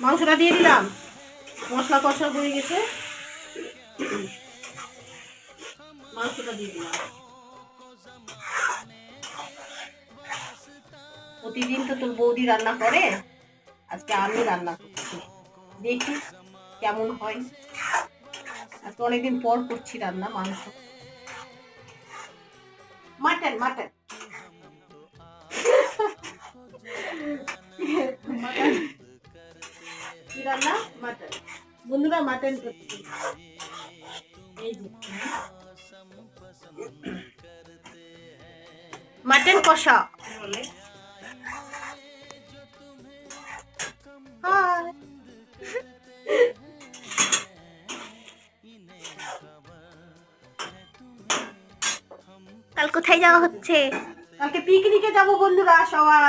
মাংসটা দিয়ে দিলাম, মশলা কষা হয়ে গেছে, মাংসটা দিয়ে দিলাম। প্রতিদিন তো তোর বৌদি রান্না করে, আজকে আমি রান্না করছি, দেখি কেমন হয়। আজকে অনেকদিন পর করছি রান্না, মাংস, মাটন মাটন কি রান্না? মাটন। বন্ধুরা মাটন করছি, এই যে মাটন কষা। কাল কোথায় যাওয়া হচ্ছে? কালকে পিকনিকে যাবো বন্ধুরা সবাই।